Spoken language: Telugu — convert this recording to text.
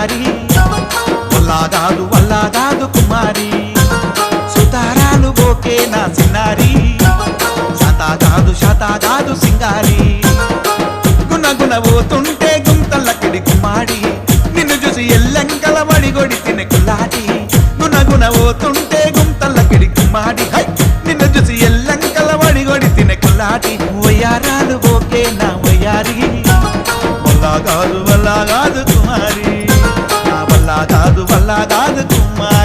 వయ్యారి వల్లాగాదు కుమారి సుతారాలు ఓకే నా సిన్నారి శాతాగాదు సింగారి గుణ పోతుంటే గుంతల్లకిడి కుమ్మాడి నిన్ను చూసి ఎల్లంకల వడిగొడి తినే కుల్లాటి గుణ పోతుంటే గుంతల్లకిడి కుమ్మాడి నిన్ను చూసి ఎల్లంకల వడిగొడి తినే కుల్లాటి వయ్యారాలు ఓకే నా వయ్యారి వల్లాగాదు కుమారి నా వల్లాగాదు కుమారి